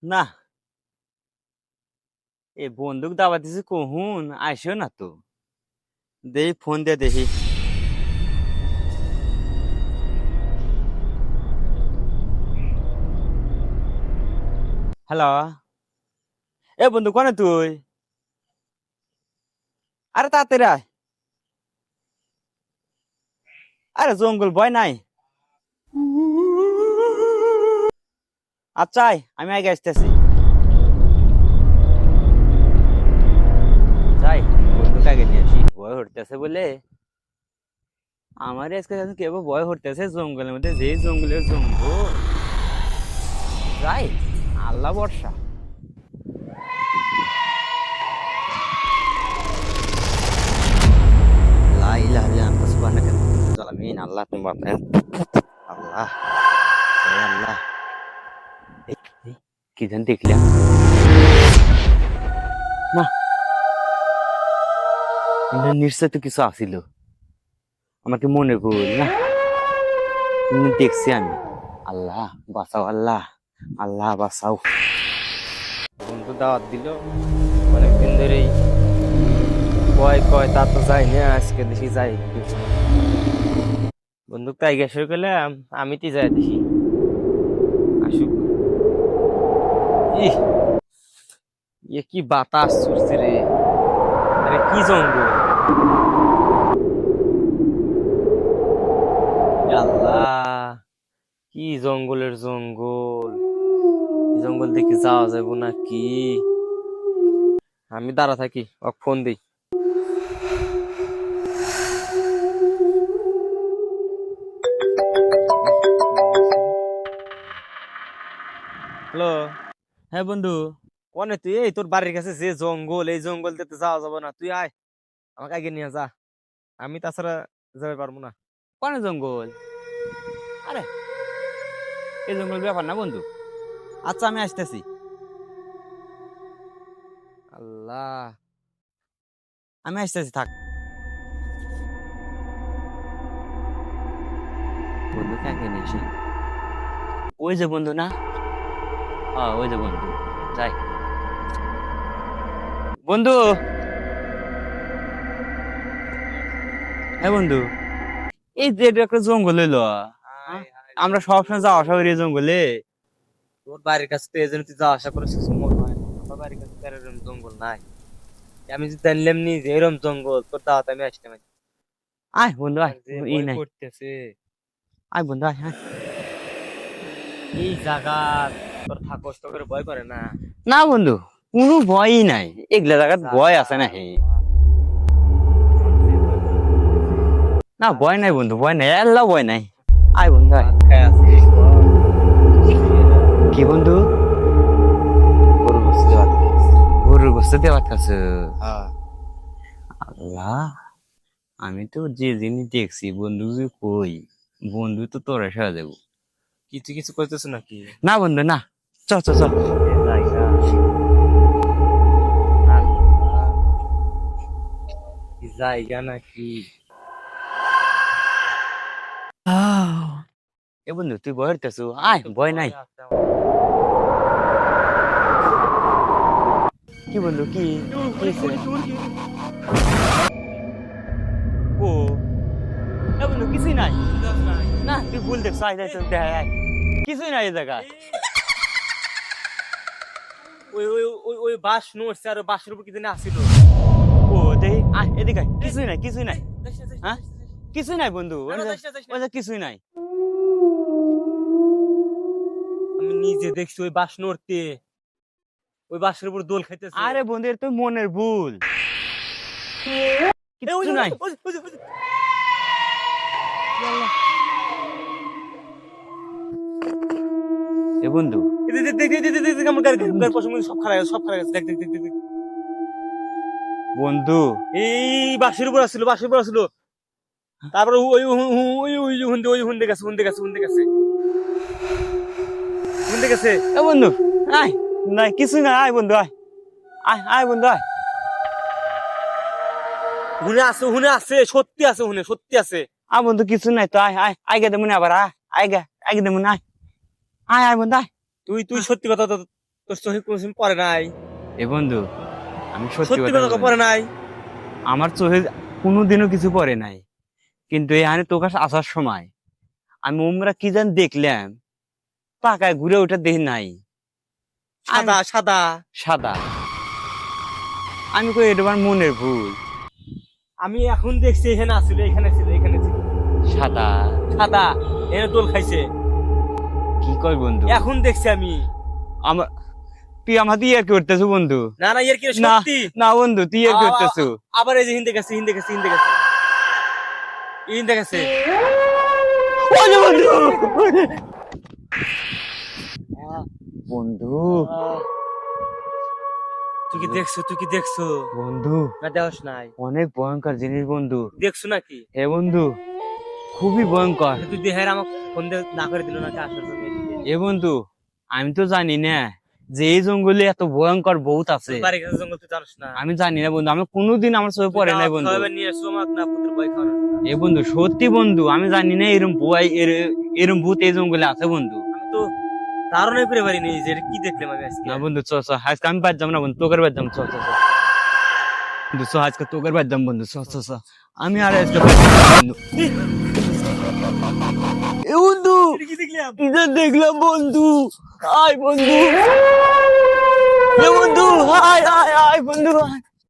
না, এই বন্দুক দাবা দিছে কহুন আইসো না তো। দেখি ফোন দিয়ে দেখি। হ্যালো, এ বন্ধু কোনে তুই? আরে তাড়াতাড়ি আয়। আরে জঙ্গল ভয় নাই। আচ্ছা আয়, আমি আগে আসতেছি। যাই, বন্দুক আগে নিয়ে আসি। ভয় হইতেছে বলে আমার আজকে কেবল ভয় হইতেছে জঙ্গলের মধ্যে, যে জঙ্গলের জঙ্গল। যাই, আল্লাহ বর্ষা। লা ইলাহা ইল্লা আনতা সুবহানাকা ইন্নী কুনতু মিনাজ জালিমিন। আল্লাহ তুমি বাঁচাও। আল্লাহ, হে আল্লাহ। এই, এই, কি যেন দেখলাম না, এটা নিশ্চয় তো কিছু আসিল। আমাকে মনে ভুল না, দেখছি আমি। আল্লাহ বাঁচাও, আল্লাহ, আল্লাহ বাঁচাও। বন্ধু দাওয়াত দিল অনেকদিন ধরেই, কয় কয় তা তো যাই না, আজকে দেখি যাই একটু। বন্দুক তাই গ্যাস করলাম, আমি তো যাই দেখি আসুক। ইহ, ইয়ে কি বাতাস ছুটছে রে! আরে কি জঙ্গল! এ আল্লাহ, কি জঙ্গলের জঙ্গল! এই জঙ্গল দেখে যাওয়া যাবো না কি? আমি দাঁড়া থাকি, ওকে ফোন দিই। হ্যালো, হ্যাঁ বন্ধু, কনে তুই? এই তোর বাড়ির কাছে যে জঙ্গল, এই জঙ্গল দিতে যাওয়া যাবো না, তুই আয়, আমাকে আগে নিয়ে যা। আমি তাছাড়া যেতে পারবো না। কনে জঙ্গল? আরে এই জঙ্গল ব্যাপার না বন্ধু। আচ্ছা আমি আসতেছি। আল্লাহ, আমি আসতেছি, থাক। বন্ধু কাকে নিয়ে আসি? ওই যে বন্ধু না, হ্যাঁ ওই যে বন্ধু। যাই বন্ধু। হ্যাঁ বন্ধু, এই যে এটা একটা জঙ্গল হইলো, হ্যাঁ? আমরা সবসময় যাওয়া আসা করি এই জঙ্গলে। তোর বাড়ির কাছে তো এই জন্য তুই যাওয়া আসা করেছিস মনে হয় না। আমার বাড়ির কাছে তো এরকম জঙ্গল নাই। আমি যদি জানলাম নি যে এরকম জঙ্গল, তোর দাওয়াতে আমি আসতাম না। আয় বন্ধু আয়, যে কোনো ই ভয় নাই। করতেছে আয় বন্ধু আয়, হ্যাঁ। এই জায়গা, তোর থাকস তো করে ভয় করে না? না বন্ধু, কোনো ভয়ই নাই। এগুলা জায়গার ভয় জাগা, আছে না? হে, আমার যে ভয় করতেছে। না ভাত ভয় নাই খাস? বন্ধু, ভয় নাই, আল্লাহ ভয় নাই। আয় বন্ধু আয়। ভাত খাই আছিস বল? কি বন্ধু? গরু গোস্ত দিয়ে ভাত খাইছি। গরুর গোস্ত দিয়ে ভাত খাচ্ছ? হ্যাঁ। আল্লাহ, আমি তো যে জিনিস দেখছি বন্ধু, যে কই বন্ধু তো তোরা সারা দেবো। কিছু কিছু করতেছ নাকি? না বন্ধু না, চ চ চ। এ জায়গা, আল্লাহ, কি জায়গা নাকি? এ বন্ধু তুই ভয় হইতেছ? আয়, তো ভয় নাই। ভয় আছে আমার। কি বন্ধু, কি কি হইছে? ও, এ বন্ধু কিছুই নাই। না তুই ভুল দেখছ, আয় যাই, তোর দেখাই আয়। কিছুই নাই এই জায়গায়। ওই ওই ওই ওই বাস নড়ছে, আর বাসের উপর কি জানি আসিল। ও দেখি, আয় এদিকে আয়। কিছুই নাই, কিছুই নাই। হ্যাঁ, কিছুই নাই বন্ধু, না ওই না, যে, যাইস না, যাইস না। ওই যে কিছুই নাই। আমি নিজে দেখছি ওই বাস নড়তে, ওই বাসের উপর দোল খাইতেছে। আরে বন্ধু, এর তো মনের ভুল, এ, ওই কিচ্ছু যে, ওই নাই। যে, ওই যে, ওই যে, ওই যে। এ বন্ধু, এই দেখ, দেখ, দেখ, দেখ, দেখ, দেখ, আমার গাড়ি, গাড়ি পছন্দ সব খারাপ, সব খারাপ আছে। দেখ, দেখ, দেখ, দেখ, দেখ। বন্ধু এই বাসের উপর আসছিল, বাসের উপর আসছিল। তারপরে ওই ওই ওই ওই হুন্ডে, ওই হুন্ডে গেছে, হুন্ডে গেছে, হুন্ডে গেছে, হুন্ডে গেছে। এ বন্ধু, আয়। নাই, কিছুই নাই, আয় বন্ধু আয়। আয় আয় বন্ধু আয়। হুনে আছে, হুনে আছে, সত্যি আছে, হুনে সত্যি আছে। আয় বন্ধু, কিছু নাই তো, আয় আয় আয় গে দেমুনি আবার, আয় আয় গে, আয় গে দেমুনি, আয় আয় আয় বন্ধু আয়। তুই তুই সত্যি কথা তো, তোর চোখে কোনোদিন পড়ে নাই? এ বন্ধু আমি সত্যি সত্যি কথা কথা বলি। পড়ে নাই? আমার চোখে কোনোদিনও কিছু পড়ে নাই, কিন্তু এখানে তোর কাছে আসার সময় আমি ওমরা কি জানি দেখলাম, পাকায় ঘুরে ওটা দেখি নাই, সাদা সাদা। সাদা। আমি কই এটা আমার মনের ভুল। আমি এখন দেখছি এখানে আসলে, এখানে ছিল, এখানে ছিল সাদা সাদা, এনে দোল খাইছে। কি কই বন্ধু? এখন দেখছি আমি। আমার তুই আমার দিয়ে কি করতেছো বন্ধু? না না, এর কি না সত্যি? না বন্ধু, তুই আর কি করতেছো? আবার এই যে হিন্দে গেছে, হিন্দে গেছে, হিন্দে গেছে, হিন্দে গেছে। ওরে বন্ধু, বন্ধু তুই কি দেখছো? তুই কি দেখছো? বন্ধু না দেওয়াস নাই? অনেক ভয়ঙ্কর জিনিস বন্ধু। দেখছো নাকি? হে বন্ধু খুবই ভয়ঙ্কর। তুই দেহের আমাকে ফোন দিয়ে না করে দিল নাকি আসার জন্য এদিকে? এ বন্ধু আমি তো জানি না যে এই জঙ্গলে এত ভয়ঙ্কর বহুত আছে। বাড়ির কাছে জঙ্গল তুই জানিস না? আমি জানি না বন্ধু, আমি কোনোদিন আমার চোখে পড়ে নাই বন্ধু। সবাই নিয়ে এসো আমাকে, না পুত্র ভয় খাওয়ানোর জন্য। এ বন্ধু সত্যি বন্ধু, আমি জানি না এরম ভয় এরম ভূত এই জঙ্গলে আছে বন্ধু। আমি তো ধারণাই করে পারিনি যে এটা কি দেখলাম আমি আজকে। না বন্ধু চ চ, আজকে আমি বাদ যাম না বন্ধু, তোকের বাদ যাম। চ চ চ বন্ধু, চ আজকে তোকের বাদ যাম বন্ধু। চ চ চ, আমি আর আজকে বাদ যাম না বন্ধু। এ বন্ধু এটা কি দেখলাম? কি যে দেখলাম বন্ধু, আয় বন্ধু, এ বন্ধু আয় আয় আয় বন্ধু আয়।